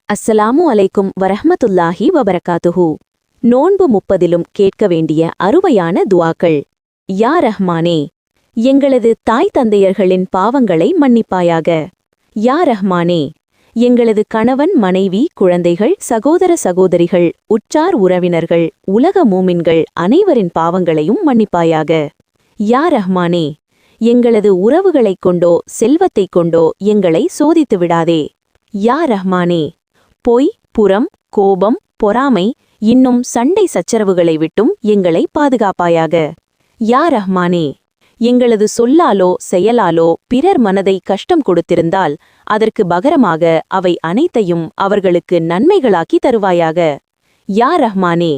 அஸ்ஸலாமு அலைக்கும் வரஹ்மத்துல்லாஹி வபரகாத்துஹு. நோன்பு 30லும் கேட்க வேண்டிய அருமையான துஆக்கள். யா ரஹ்மானே, எங்களது தாய் தந்தையர்களின் பாவங்களை மன்னிப்பாயாக. யா ரஹ்மானே, எங்களது கணவன் மனைவி குழந்தைகள் சகோதர சகோதரிகள் உற்றார் உறவினர்கள் உலக மூமின்கள் அனைவரின் பாவங்களையும் மன்னிப்பாயாக. யா ரஹ்மானே, எங்களது உறவுகளைக் கொண்டோ செல்வத்தைக் கொண்டோ எங்களை சோதித்து விடாதே. யா ரஹ்மானே, பொய், புறம், கோபம், பொறாமை இன்னும் சண்டை சச்சரவுகளை விட்டும் எங்களை பாதுகாப்பாயாக. யா ரஹ்மானே, எங்களது சொல்லாலோ செயலாலோ பிறர் மனதை கஷ்டம் கொடுத்திருந்தால் அதற்கு பகரமாக அவை அனைத்தையும் அவர்களுக்கு நன்மைகளாக்கி தருவாயாக. யா ரஹ்மானே,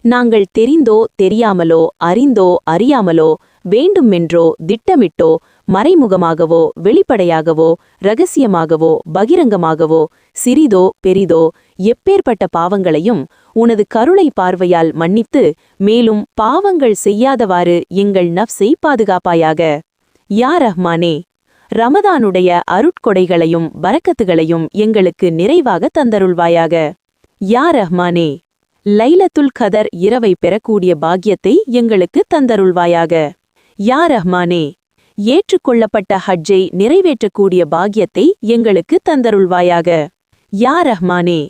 நாங்கள் தெரிந்தோ தெரியாமலோ அறிந்தோ அறியாமலோ வேண்டுமென்றோ திட்டமிட்டோ மறைமுகமாகவோ வெளிப்படையாகவோ இரகசியமாகவோ பகிரங்கமாகவோ சிறிதோ பெரிதோ எப்பேற்பட்ட பாவங்களையும் உனது கருணை பார்வையால் மன்னித்து மேலும் பாவங்கள் செய்யாதவாறு எங்கள் நஃப்ஸை பாதுகாப்பாயாக. யா ரஹ்மானே, ரமதானுடைய அருட்கொடைகளையும் பரக்கத்துகளையும் எங்களுக்கு நிறைவாக தந்தருள்வாயாக. யா ரஹ்மானே, லைலத்துல் கதர் இரவை பெறக்கூடிய பாக்கியத்தை எங்களுக்கு தந்தருள்வாயாக. யா ரஹ்மானே, ஏற்றுக்கொள்ளப்பட்ட ஹஜ்ஜை நிறைவேற்றக்கூடிய பாக்கியத்தை எங்களுக்கு தந்தருள்வாயாக. யா ரஹ்மானே,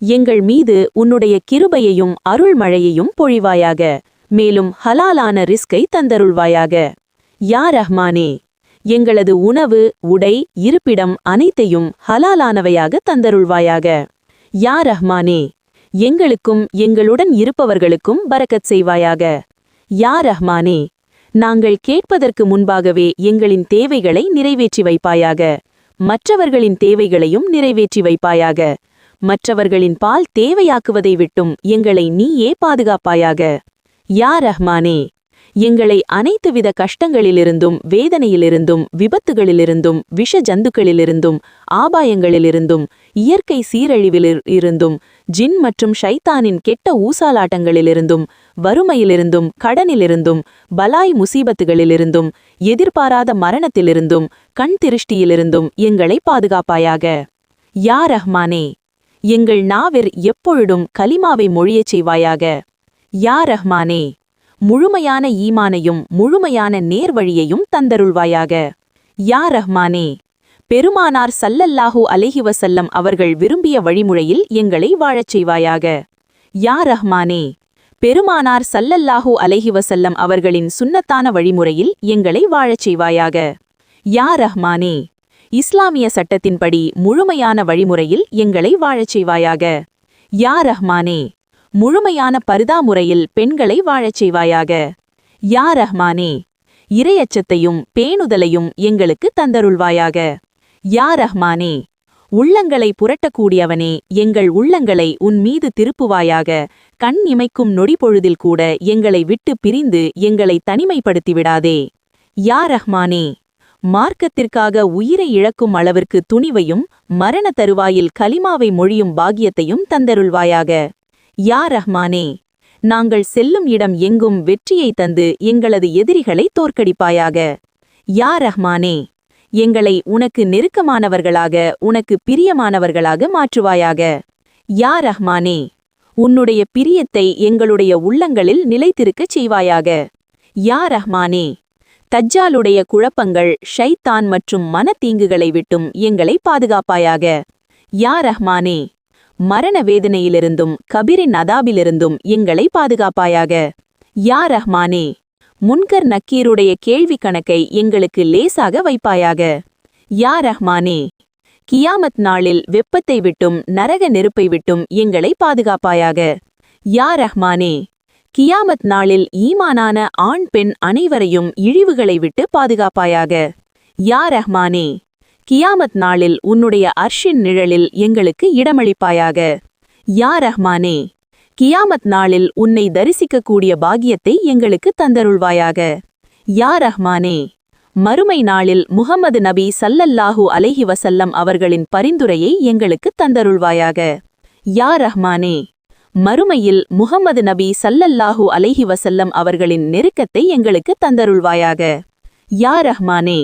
எங்கள் மீது உன்னுடைய கிருபையையும் அருள்மழையையும் பொழிவாயாக. மேலும் ஹலாலான ரிஸ்கை தந்தருள்வாயாக. யா ரஹ்மானே, எங்களது உணவு உடை இருப்பிடம் அனைத்தையும் ஹலாலானவையாக தந்தருள்வாயாக. யா ரஹ்மானே, எங்களுக்கும் எங்களுடன் இருப்பவர்களுக்கும் பரக்கத் செய்வாயாக. யா ரஹ்மானே, நாங்கள் கேட்பதற்கு முன்பாகவே எங்களின் தேவைகளை நிறைவேற்றி வைப்பாயாக. மற்றவர்களின் தேவைகளையும் நிறைவேற்றி வைப்பாயாக. மற்றவர்களின் பால் தேவையாக்குவதை விட்டும் எங்களை நீயே பாதுகாப்பாயாக. யா ரஹ்மானே, எங்களை அனைத்துவித கஷ்டங்களிலிருந்தும் வேதனையிலிருந்தும் விபத்துகளிலிருந்தும் விஷ ஜந்துக்களிலிருந்தும் ஆபாயங்களிலிருந்தும் இயற்கை சீரழிவிலிருந்தும் ஜின் மற்றும் ஷைத்தானின் கெட்ட ஊசாலாட்டங்களிலிருந்தும் வறுமையிலிருந்தும் கடனிலிருந்தும் பலாய் முசீபத்துகளிலிருந்தும் எதிர்பாராத மரணத்திலிருந்தும் கண் திருஷ்டியிலிருந்தும் எங்களை பாதுகாப்பாயாக. யா ரஹ்மானே, எங்கள் நாவிற் எப்பொழுதும் கலிமாவை மொழியச் செய்வாயாக. யா ரஹ்மானே, முழுமையான ஈமானையும் முழுமையான நேர்வழியையும் தந்தருள்வாயாக. யா ரஹ்மானே, பெருமானார் ஸல்லல்லாஹு அலைஹி வஸல்லம் அவர்கள் விரும்பிய வழிமுறையில் எங்களை வாழச் செய்வாயாக. யா ரஹ்மானே, பெருமானார் ஸல்லல்லாஹு அலைஹி வஸல்லம் அவர்களின் சுன்னத்தான வழிமுறையில் எங்களை வாழச் செய்வாயாக. யா ரஹ்மானே, இஸ்லாமிய சட்டத்தின்படி முழுமையான வழிமுறையில் எங்களை வாழச் செய்வாயாக. யா ரஹ்மானே, முழுமையான பர்தா முறையில் பெண்களை வாழச் செய்வாயாக. யா ரஹ்மானே, இறையச்சத்தையும் பேணுதலையும் எங்களுக்கு தந்தருள்வாயாக. யா ரஹ்மானே, உள்ளங்களை புரட்டக்கூடியவனே, எங்கள் உள்ளங்களை உன் மீது திருப்புவாயாக. கண் இமைக்கும் நொடிப்பொழுதில் கூட எங்களை விட்டு பிரிந்து எங்களை தனிமைப்படுத்திவிடாதே. யா ரஹ்மானே, மார்க்கத்திற்காக உயிரை இழக்கும் அளவிற்கு துணிவையும் மரண தருவாயில் கலிமாவை மொழியும் பாக்கியத்தையும் தந்தருள்வாயாக. யா ரஹ்மானே, நாங்கள் செல்லும் இடம் எங்கும் வெற்றியை தந்து எங்களது எதிரிகளை தோற்கடிப்பாயாக. யா ரஹ்மானே, எங்களை உனக்கு நெருக்கமானவர்களாக உனக்கு பிரியமானவர்களாக மாற்றுவாயாக. யா ரஹ்மானே, உன்னுடைய பிரியத்தை எங்களுடைய உள்ளங்களில் நிலைத்திருக்கச் செய்வாயாக. யா ரஹ்மானே, தஜ்ஜாலுடைய குழப்பங்கள் ஷைத்தான் மற்றும் மனத்தீங்குகளை விட்டும் எங்களை பாதுகாப்பாயாக. யா ரஹ்மானே, மரண வேதனையிலிருந்தும் கபிரின் அதாபிலிருந்தும் எங்களை பாதுகாப்பாயாக. யா ரஹ்மானே, முன்கர் நக்கீருடைய கேள்வி கணக்கை எங்களுக்கு லேசாக வைப்பாயாக. யா ரஹ்மானே, கியாமத் நாளில் வெப்பத்தை விட்டும் நரக நெருப்பை விட்டும் எங்களை பாதுகாப்பாயாக. யா ரஹ்மானே, கியாமத் நாளில் ஈமானான ஆண் பெண் அனைவரையும் இழிவுகளை விட்டு பாதுகாப்பாயாக. யா ரஹ்மானே, கியாமத் நாளில் உன்னுடைய அர்ஷின் நிழலில் எங்களுக்கு இடமளிப்பாயாக. யா ரஹ்மானே, கியாமத் நாளில் உன்னை தரிசிக்கக்கூடிய பாக்கியத்தை எங்களுக்கு தந்தருள்வாயாக. யா ரஹ்மானே, மறுமை நாளில் முஹம்மது நபி ஸல்லல்லாஹு அலைஹி வஸல்லம் அவர்களின் பரிந்துரையை எங்களுக்கு தந்தருள்வாயாக. யா ரஹ்மானே, மறுமையில் முஹம்மது நபி ஸல்லல்லாஹு அலைஹி வஸல்லம் அவர்களின் நெருக்கத்தை எங்களுக்கு தந்தருள்வாயாக. யா ரஹ்மானே,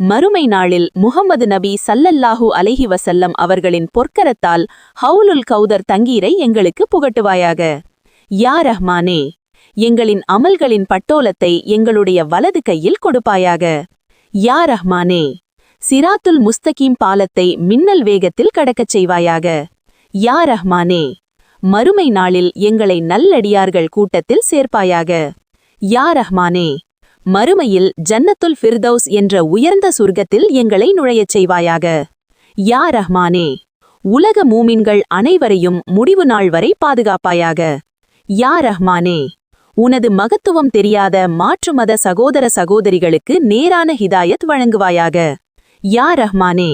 மறுமை நாளில் முஹம்மது நபி ஸல்லல்லாஹு அலைஹி வஸல்லம் அவர்களின் பொற்கரத்தால் ஹவுலுல் கௌதர் தங்கீரை எங்களுக்கு புகட்டுவாயாக. யா ரஹ்மானே, எங்களின் அமல்களின் பட்டோலத்தை எங்களுடைய வலது கையில் கொடுப்பாயாக. யா ரஹ்மானே, சிராத்துல் முஸ்தகீம் பாலத்தை மின்னல் வேகத்தில் கடக்கச் செய்வாயாக. யா ரஹ்மானே, மறுமை நாளில் எங்களை நல்லடியார்கள் கூட்டத்தில் சேர்ப்பாயாக. யா ரஹ்மானே, மறுமையில் ஜன்னத்துல் ஃபிர்தௌஸ் என்ற உயர்ந்த சுர்க்கத்தில் எங்களை நுழையச் செய்வாயாக. யா ரஹ்மானே, உலக மூமின்கள் அனைவரையும் முடிவு நாள் வரை பாதுகாப்பாயாக. யா ரஹ்மானே, உனது மகத்துவம் தெரியாத மாற்று மத சகோதர சகோதரிகளுக்கு நேரான ஹிதாயத் வழங்குவாயாக. யா ரஹ்மானே,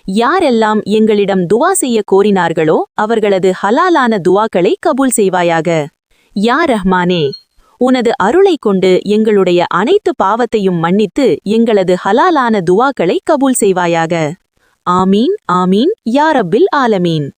யாரெல்லாம் எங்களிடம் துவா செய்ய கோரினார்களோ அவர்களது ஹலாலான துவாக்களை கபூல் செய்வாயாக. யா ரஹ்மானே, உனது அருளை கொண்டு எங்களுடைய அனைத்து பாவத்தையும் மன்னித்து எங்களது ஹலாலான துவாக்களை கபூல் செய்வாயாக. ஆமீன் ஆமீன் யா ரப்பில் ஆலமீன்.